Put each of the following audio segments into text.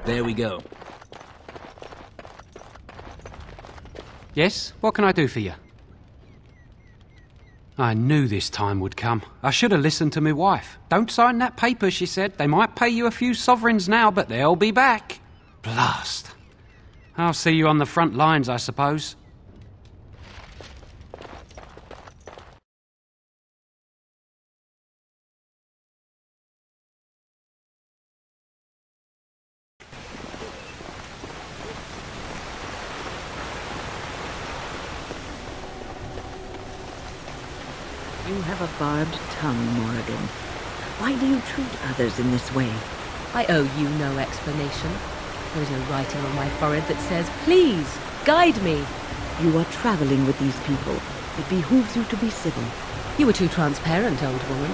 There we go. Yes? What can I do for you? I knew this time would come. I should have listened to my wife. Don't sign that paper, she said. They might pay you a few sovereigns now, but they'll be back. Blast. I'll see you on the front lines, I suppose. You have a barbed tongue, Morrigan. Why do you treat others in this way? I owe you no explanation. There is no writing on my forehead that says, "Please, guide me." You are traveling with these people. It behooves you to be civil. You were too transparent, old woman.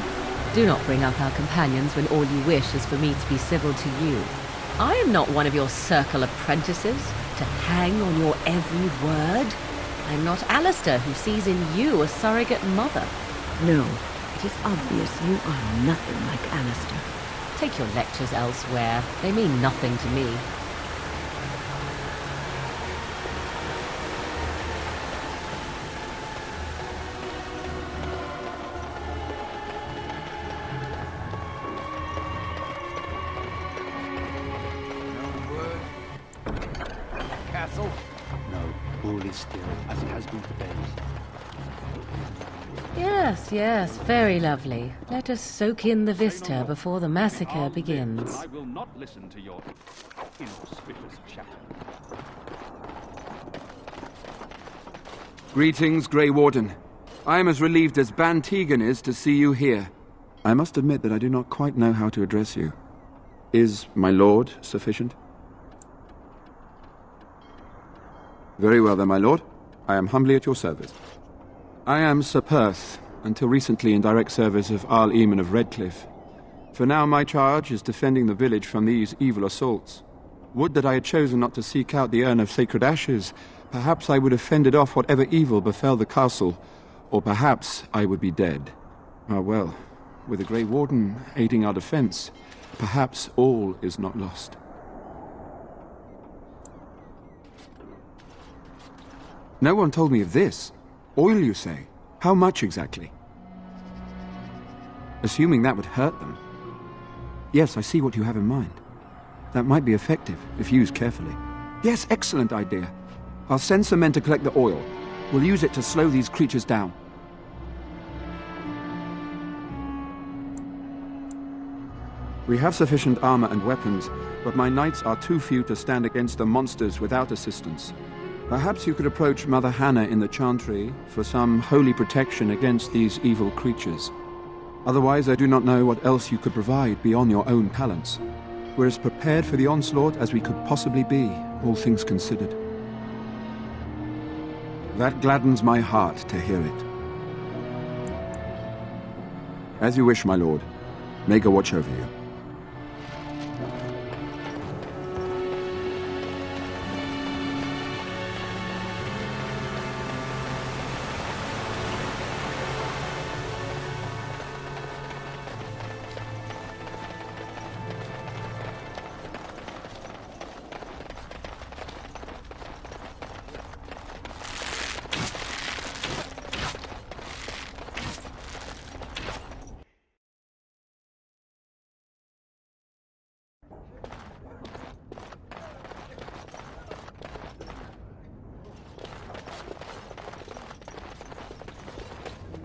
Do not bring up our companions when all you wish is for me to be civil to you. I am not one of your circle apprentices, to hang on your every word. I am not Alistair, who sees in you a surrogate mother. No, it is obvious you are nothing like Alistair. Take your lectures elsewhere. They mean nothing to me. No word. Castle? No, all is still as it has been for days. Yes, very lovely. Let us soak in the vista before the massacre begins. I will not listen to your inauspicious chatter. Greetings, Grey Warden. I am as relieved as Ban Tegan is to see you here. I must admit that I do not quite know how to address you. Is my lord sufficient? Very well then, my lord. I am humbly at your service. I am Sir Perth, until recently in direct service of Arl Eamon of Redcliffe. For now my charge is defending the village from these evil assaults. Would that I had chosen not to seek out the urn of sacred ashes. Perhaps I would have fended off whatever evil befell the castle, or perhaps I would be dead. Ah well, with the Grey Warden aiding our defense, perhaps all is not lost. No one told me of this. Oil, you say? How much exactly? Assuming that would hurt them. Yes, I see what you have in mind. That might be effective, if used carefully. Yes, excellent idea. I'll send some men to collect the oil. We'll use it to slow these creatures down. We have sufficient armor and weapons, but my knights are too few to stand against the monsters without assistance. Perhaps you could approach Mother Hannah in the Chantry for some holy protection against these evil creatures. Otherwise, I do not know what else you could provide beyond your own talents. We're as prepared for the onslaught as we could possibly be, all things considered. That gladdens my heart to hear it. As you wish, my lord. May God watch over you.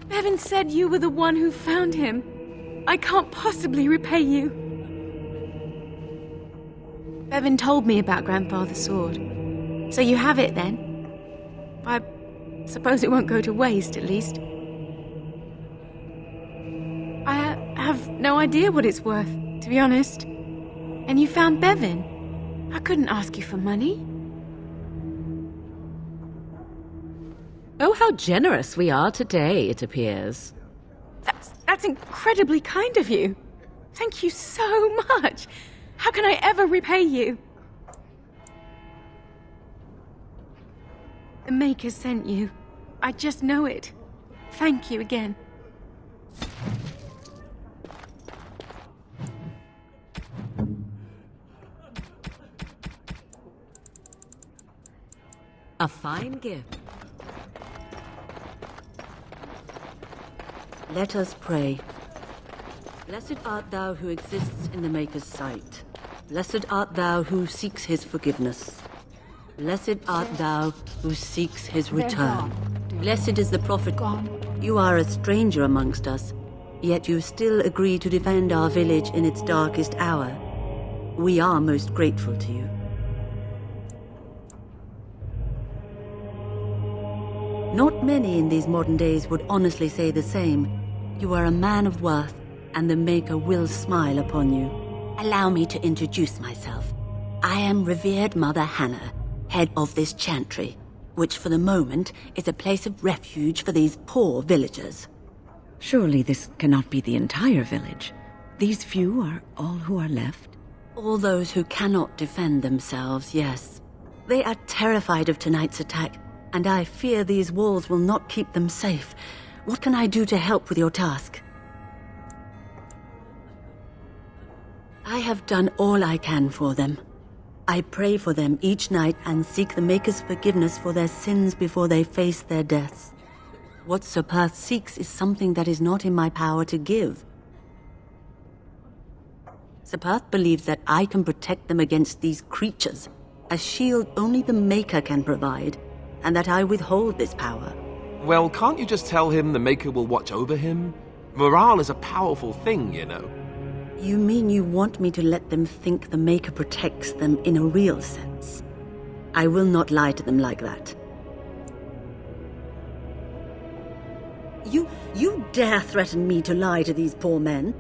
Bevan said you were the one who found him. I can't possibly repay you. Bevan told me about Grandfather's sword. So you have it then? I suppose it won't go to waste, at least. I have no idea what it's worth, to be honest. And you found Bevan. I couldn't ask you for money. Oh, how generous we are today, it appears. That's incredibly kind of you. Thank you so much. How can I ever repay you? The Maker sent you. I just know it. Thank you again. A fine gift. Let us pray. Blessed art thou who exists in the Maker's sight. Blessed art thou who seeks his forgiveness. Blessed art thou who seeks his return. Blessed is the prophet. You are a stranger amongst us, yet you still agree to defend our village in its darkest hour. We are most grateful to you. Not many in these modern days would honestly say the same. You are a man of worth, and the Maker will smile upon you. Allow me to introduce myself. I am revered Mother Hannah, head of this chantry, which for the moment is a place of refuge for these poor villagers. Surely this cannot be the entire village. These few are all who are left? All those who cannot defend themselves, yes. They are terrified of tonight's attack, and I fear these walls will not keep them safe. What can I do to help with your task? I have done all I can for them. I pray for them each night and seek the Maker's forgiveness for their sins before they face their deaths. What Sir Perth seeks is something that is not in my power to give. Sir Perth believes that I can protect them against these creatures, a shield only the Maker can provide, and that I withhold this power. Well, can't you just tell him the Maker will watch over him? Morale is a powerful thing, you know. You mean you want me to let them think the Maker protects them in a real sense? I will not lie to them like that. You dare threaten me to lie to these poor men?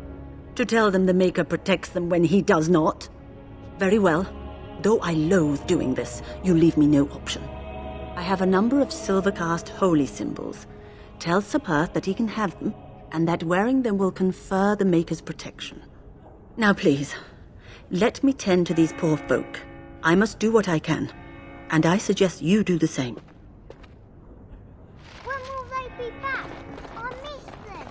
To tell them the Maker protects them when he does not? Very well. Though I loathe doing this, you leave me no option. I have a number of silver-cast holy symbols. Tell Sir Perth that he can have them, and that wearing them will confer the Maker's protection. Now please, let me tend to these poor folk. I must do what I can, and I suggest you do the same. When will they be back? I miss them.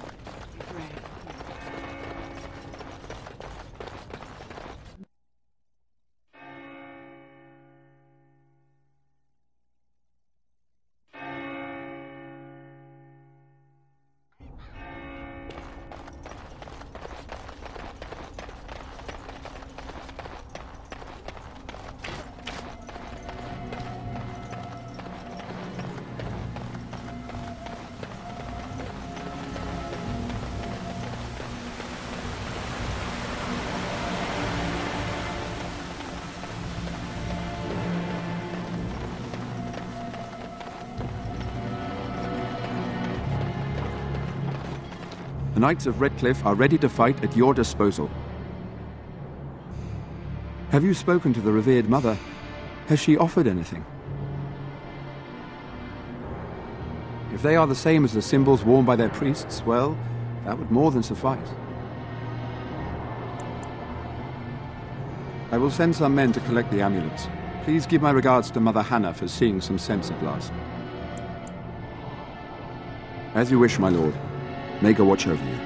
The Knights of Redcliffe are ready to fight at your disposal. Have you spoken to the revered mother? Has she offered anything? If they are the same as the symbols worn by their priests, well, that would more than suffice. I will send some men to collect the amulets. Please give my regards to Mother Hannah for seeing some sense at last. As you wish, my lord. May God watch over you.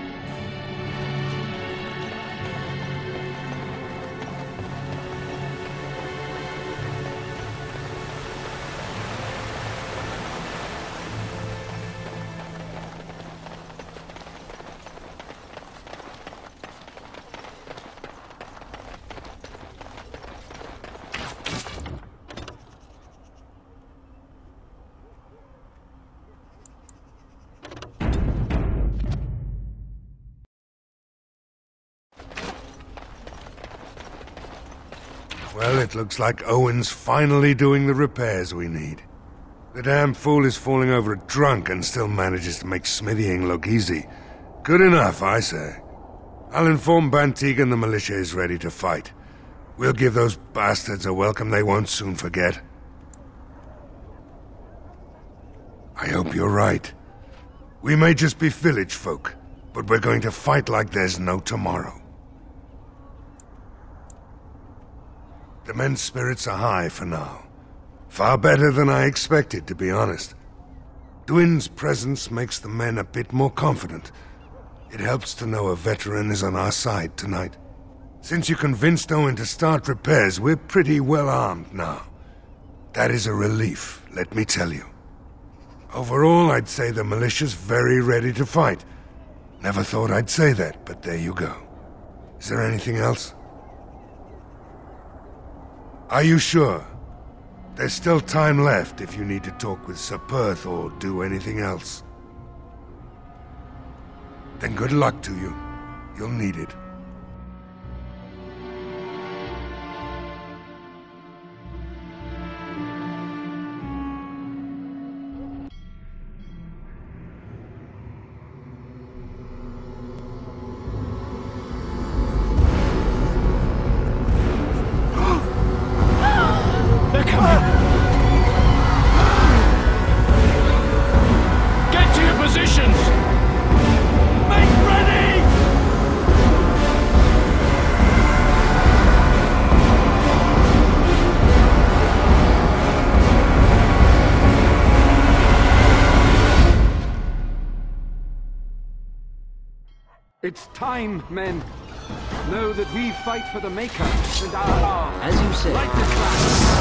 Well, it looks like Owen's finally doing the repairs we need. The damn fool is falling over drunk and still manages to make smithying look easy. Good enough, I say. I'll inform Bantig and the militia is ready to fight. We'll give those bastards a welcome they won't soon forget. I hope you're right. We may just be village folk, but we're going to fight like there's no tomorrow. The men's spirits are high for now. Far better than I expected, to be honest. Dwin's presence makes the men a bit more confident. It helps to know a veteran is on our side tonight. Since you convinced Owen to start repairs, we're pretty well armed now. That is a relief, let me tell you. Overall, I'd say the militia's very ready to fight. Never thought I'd say that, but there you go. Is there anything else? Are you sure? There's still time left if you need to talk with Sir Perth or do anything else. Then good luck to you. You'll need it. It's time, men. Know that we fight for the Maker and our arm. As you say. Light this flash.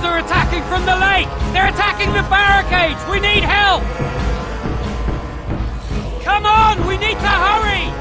Are attacking from the lake! They're attacking the barricades! We need help! Come on! We need to hurry!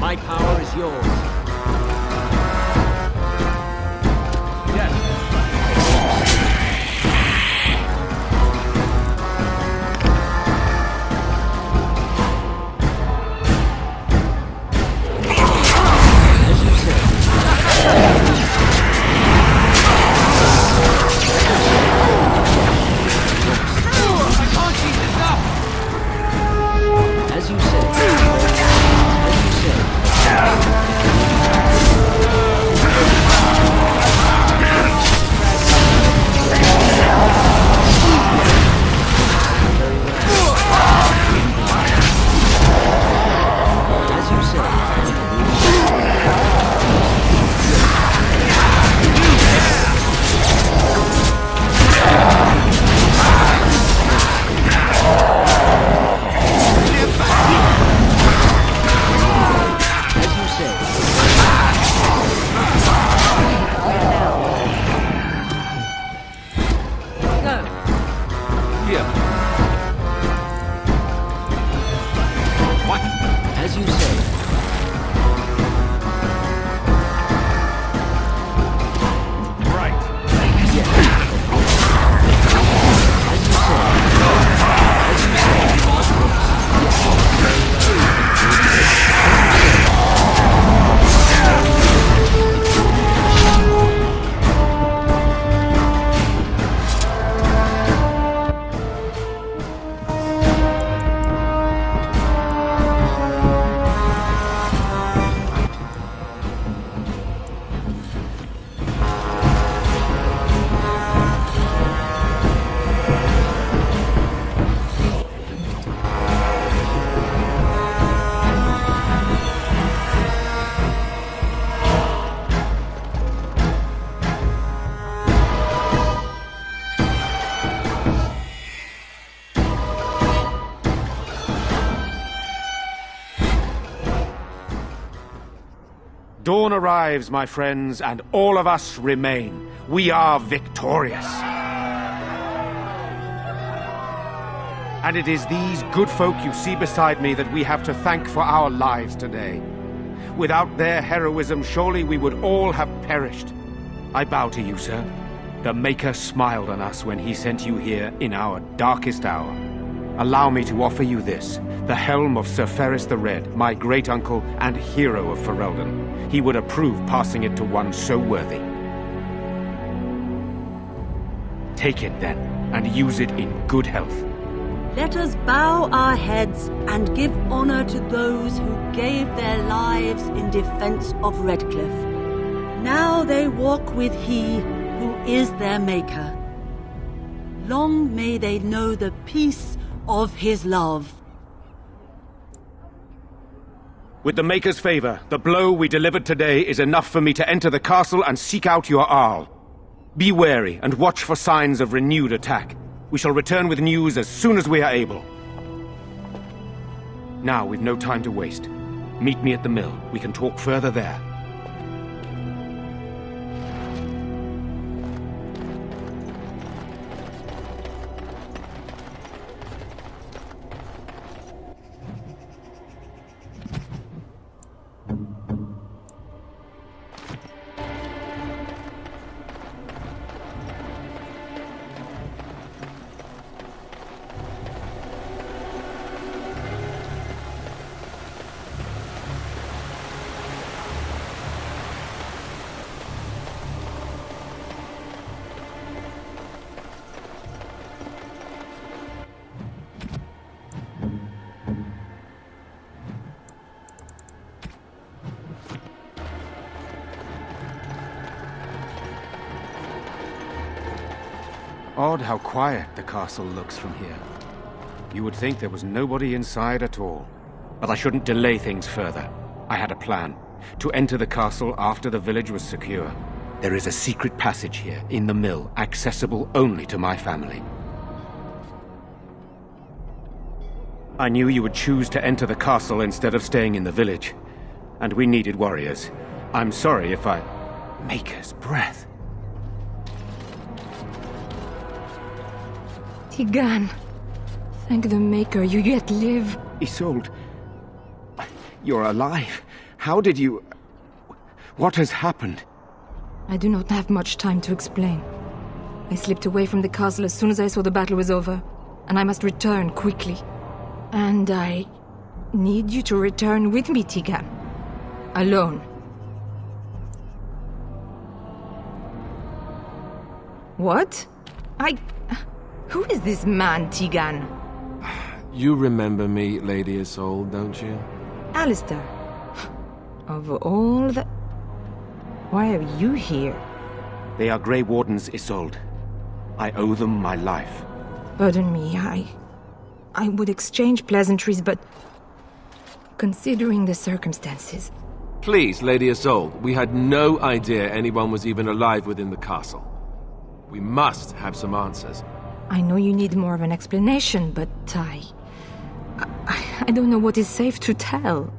My power is yours. Dawn arrives, my friends, and all of us remain. We are victorious. And it is these good folk you see beside me that we have to thank for our lives today. Without their heroism, surely we would all have perished. I bow to you, sir. The Maker smiled on us when he sent you here in our darkest hour. Allow me to offer you this, the helm of Sir Ferris the Red, my great-uncle and hero of Ferelden. He would approve passing it to one so worthy. Take it, then, and use it in good health. Let us bow our heads and give honor to those who gave their lives in defense of Redcliffe. Now they walk with He who is their Maker. Long may they know the peace of His love. With the Maker's favor, the blow we delivered today is enough for me to enter the castle and seek out your Arl. Be wary and watch for signs of renewed attack. We shall return with news as soon as we are able. Now we've no time to waste. Meet me at the mill. We can talk further there. Odd how quiet the castle looks from here. You would think there was nobody inside at all. But I shouldn't delay things further. I had a plan. To enter the castle after the village was secure. There is a secret passage here, in the mill, accessible only to my family. I knew you would choose to enter the castle instead of staying in the village. And we needed warriors. I'm sorry if I... Maker's breath. Tigan, thank the Maker you yet live. Isolde, you're alive. How did you... What has happened? I do not have much time to explain. I slipped away from the castle as soon as I saw the battle was over, and I must return quickly. And I need you to return with me, Tigan. Alone. What? Who is this man, Tigan? You remember me, Lady Isolde, don't you? Alistair. Of all the... Why are you here? They are Grey Wardens, Isolde. I owe them my life. Pardon me, I would exchange pleasantries, but... Considering the circumstances... Please, Lady Isolde, we had no idea anyone was even alive within the castle. We must have some answers. I know you need more of an explanation, but I don't know what is safe to tell.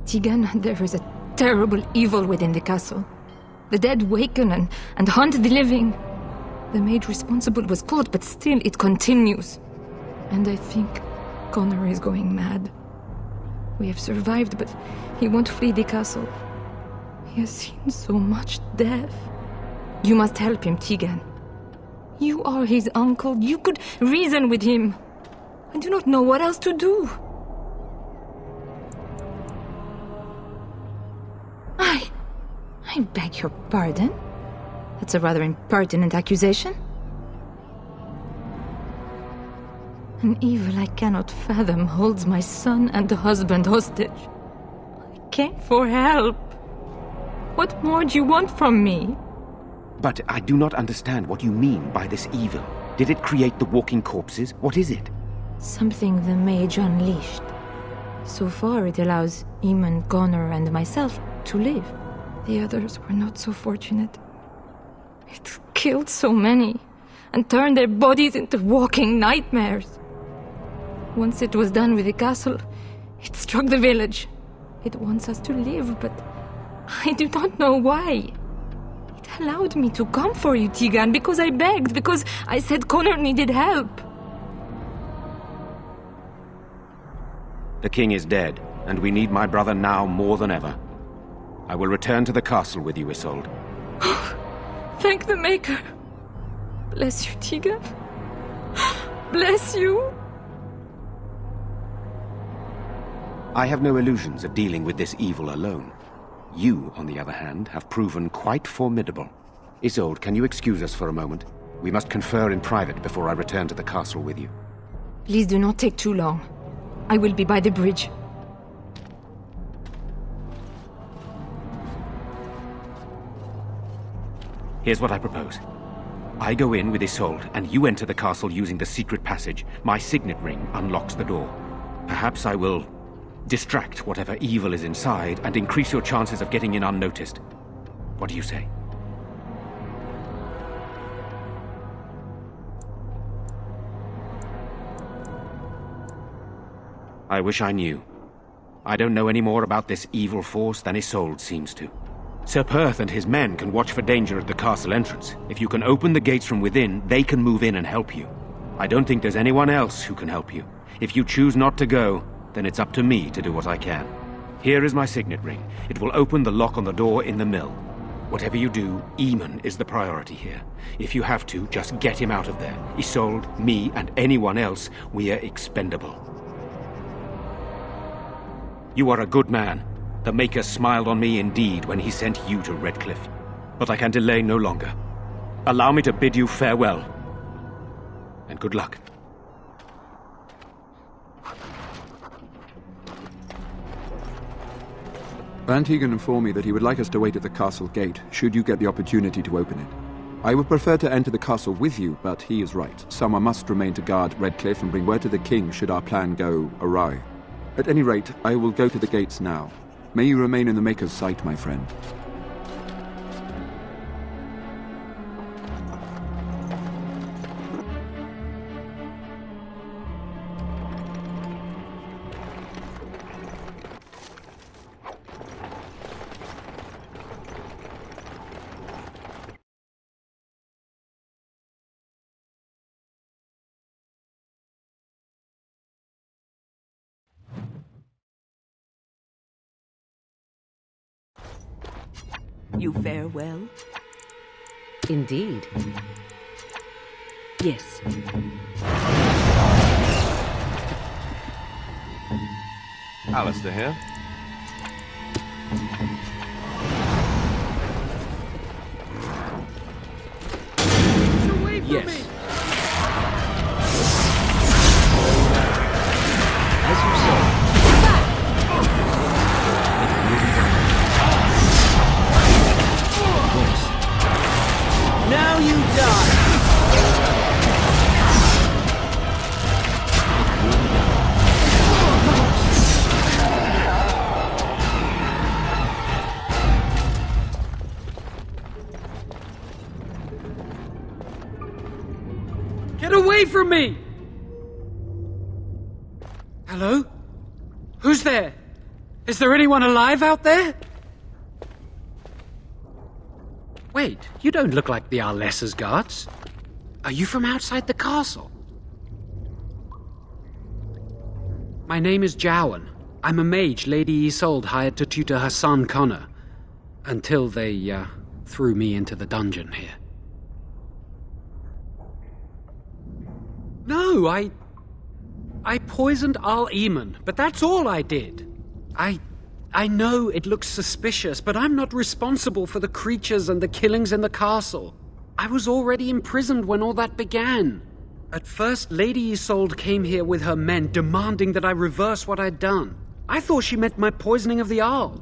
Tigan, there is a terrible evil within the castle. The dead waken and hunt the living. The maid responsible was caught, but still it continues. And I think Connor is going mad. We have survived, but he won't flee the castle. He has seen so much death. You must help him, Tigan. You are his uncle. You could reason with him. I do not know what else to do. I beg your pardon? That's a rather impertinent accusation. An evil I cannot fathom holds my son and husband hostage. I came for help. What more do you want from me? But I do not understand what you mean by this evil. Did it create the walking corpses? What is it? Something the mage unleashed. So far it allows Eamon, Connor and myself to live. The others were not so fortunate. It killed so many and turned their bodies into walking nightmares. Once it was done with the castle, it struck the village. It wants us to live, but I do not know why. It allowed me to come for you, Tigan, because I begged, because I said Connor needed help. The king is dead, and we need my brother now more than ever. I will return to the castle with you, Isolde. Thank the Maker. Bless you, Tigan. Bless you. I have no illusions of dealing with this evil alone. You, on the other hand, have proven quite formidable. Isolde, can you excuse us for a moment? We must confer in private before I return to the castle with you. Please do not take too long. I will be by the bridge. Here's what I propose. I go in with Isolde, and you enter the castle using the secret passage. My signet ring unlocks the door. Perhaps I will distract whatever evil is inside and increase your chances of getting in unnoticed. What do you say? I wish I knew. I don't know any more about this evil force than Isolde seems to. Sir Perth and his men can watch for danger at the castle entrance. If you can open the gates from within, they can move in and help you. I don't think there's anyone else who can help you. If you choose not to go, then it's up to me to do what I can. Here is my signet ring. It will open the lock on the door in the mill. Whatever you do, Eamon is the priority here. If you have to, just get him out of there. Isolde, me, and anyone else, we are expendable. You are a good man. The Maker smiled on me indeed when he sent you to Redcliffe. But I can delay no longer. Allow me to bid you farewell. And good luck. Van Tegan informed me that he would like us to wait at the castle gate, should you get the opportunity to open it. I would prefer to enter the castle with you, but he is right. Someone must remain to guard Redcliffe and bring word to the king should our plan go awry. At any rate, I will go to the gates now. May you remain in the Maker's sight, my friend. You fare well? Indeed. Yes. Alistair here. Yes. As you say. Now you die! Get away from me! Hello? Who's there? Is there anyone alive out there? Wait, you don't look like the Arlessa's guards. Are you from outside the castle? My name is Jowan. I'm a mage Lady Isolde hired to tutor her son Connor. Until they, threw me into the dungeon here. No, I poisoned Al Eamon, but that's all I did. I know it looks suspicious, but I'm not responsible for the creatures and the killings in the castle. I was already imprisoned when all that began. At first, Lady Isolde came here with her men, demanding that I reverse what I'd done. I thought she meant my poisoning of the Arl.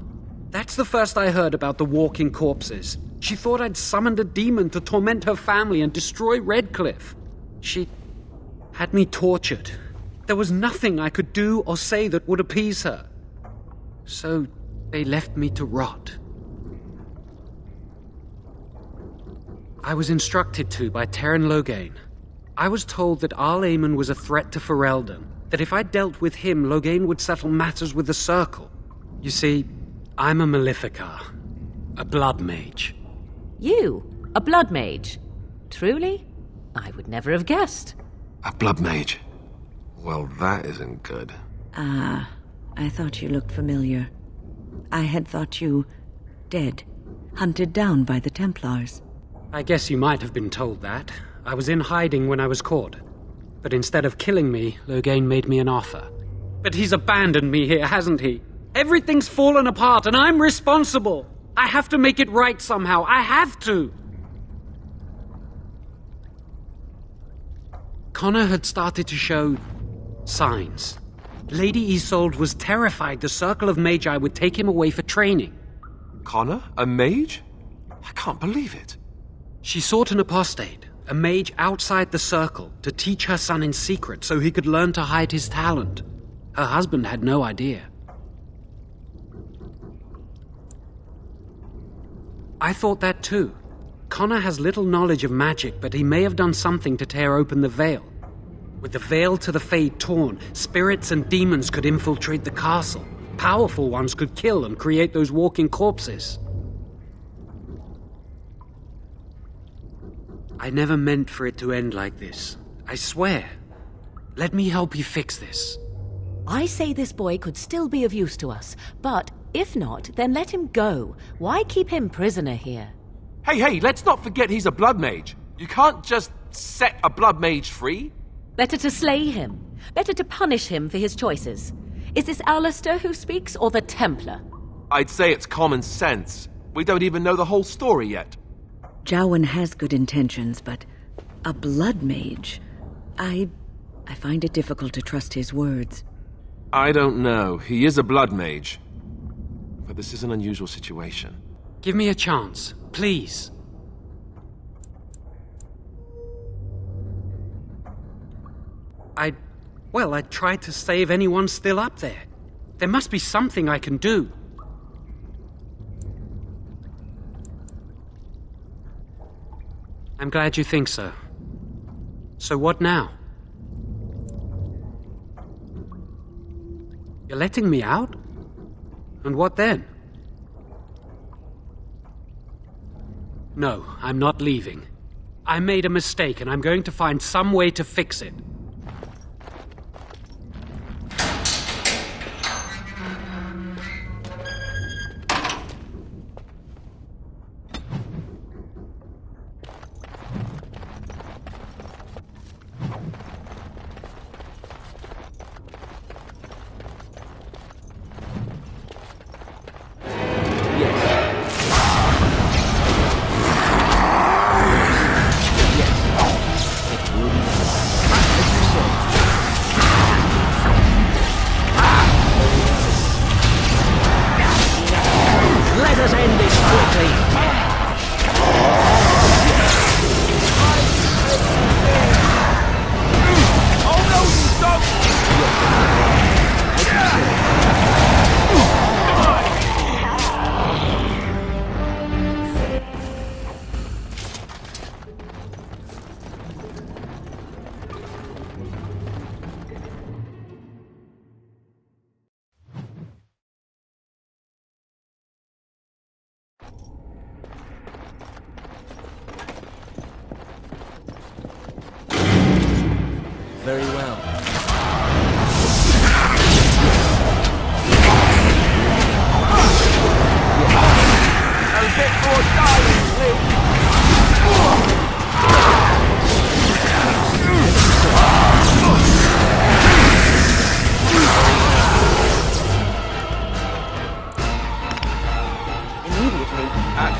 That's the first I heard about the walking corpses. She thought I'd summoned a demon to torment her family and destroy Redcliffe. She had me tortured. There was nothing I could do or say that would appease her. So they left me to rot. I was instructed to by Terran Loghain. I was told that Arl Eamon was a threat to Ferelden, that if I dealt with him, Loghain would settle matters with the Circle. You see, I'm a Maleficar, a blood mage. You? A blood mage? Truly? I would never have guessed. A blood mage? Well, that isn't good. Ah, I thought you looked familiar. I had thought you dead, hunted down by the Templars. I guess you might have been told that. I was in hiding when I was caught. But instead of killing me, Loghain made me an offer. But he's abandoned me here, hasn't he? Everything's fallen apart and I'm responsible. I have to make it right somehow. I have to. Connor had started to show signs. Lady Isolde was terrified the Circle of Magi would take him away for training. Connor? A mage? I can't believe it. She sought an apostate, a mage outside the Circle, to teach her son in secret so he could learn to hide his talent. Her husband had no idea. I thought that too. Connor has little knowledge of magic, but he may have done something to tear open the veil. With the veil to the Fade torn, spirits and demons could infiltrate the castle. Powerful ones could kill and create those walking corpses. I never meant for it to end like this. I swear. Let me help you fix this. I say this boy could still be of use to us, but if not, then let him go. Why keep him prisoner here? Hey, let's not forget he's a blood mage. You can't just set a blood mage free. Better to slay him. Better to punish him for his choices. Is this Alistair who speaks, or the Templar? I'd say it's common sense. We don't even know the whole story yet. Jowan has good intentions, but a blood mage? I find it difficult to trust his words. I don't know. He is a blood mage. But this is an unusual situation. Give me a chance, please. I tried to save anyone still up there. There must be something I can do. I'm glad you think so. So what now? You're letting me out? And what then? No, I'm not leaving. I made a mistake and I'm going to find some way to fix it.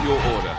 your order.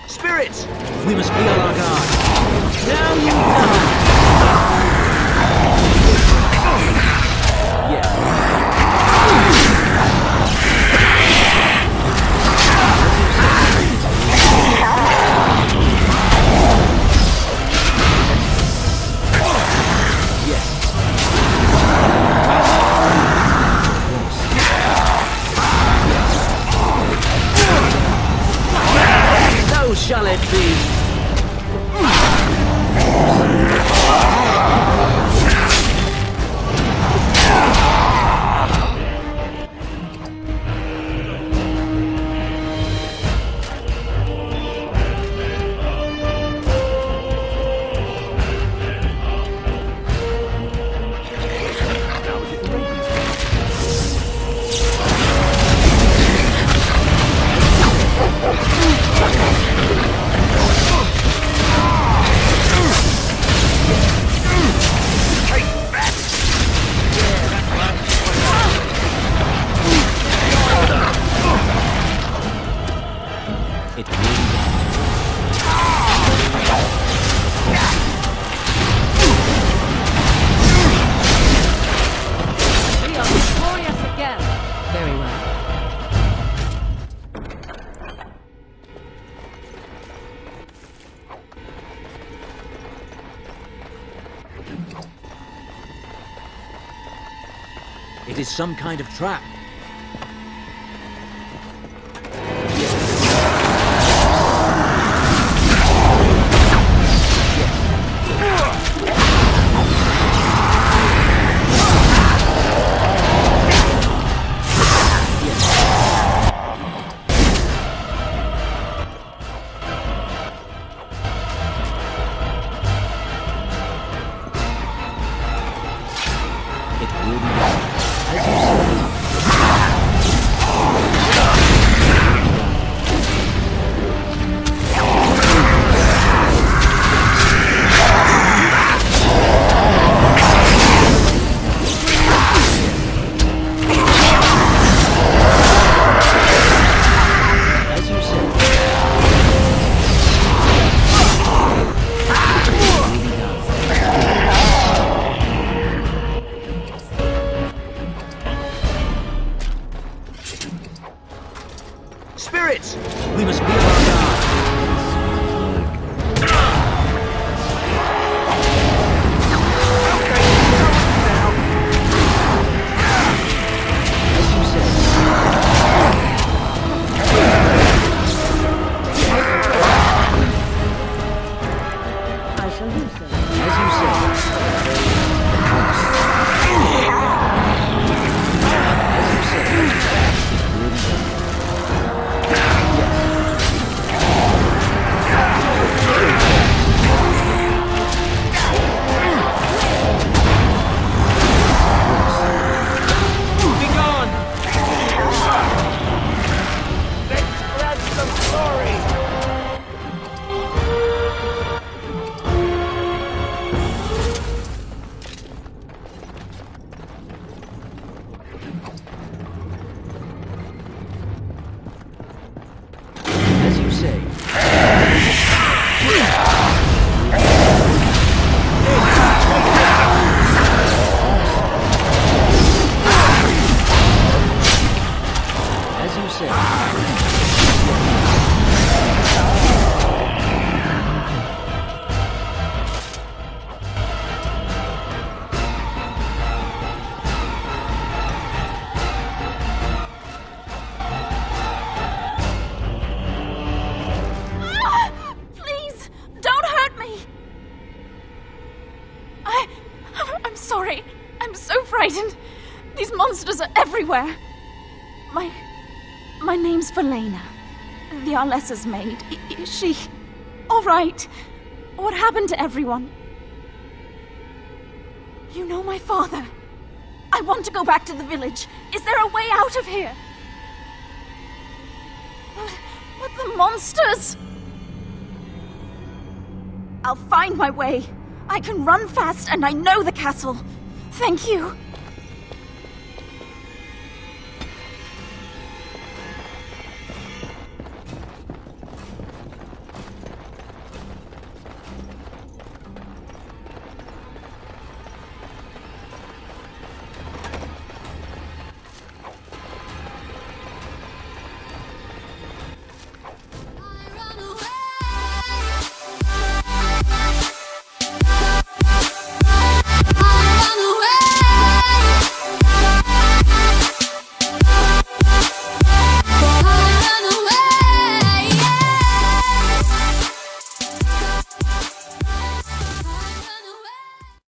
Spirits! We must be on our guard. Now you die! So shall it be. It is some kind of trap. Spirits! We must be on our guard. As you said. I shall do so. As you said. I'm sorry. I'm so frightened. These monsters are everywhere. My name's Valentina. The Arlessa's maid. Is she all right? What happened to everyone? You know my father. I want to go back to the village. Is there a way out of here? But the monsters! I'll find my way. I can run fast and I know the castle. Thank you.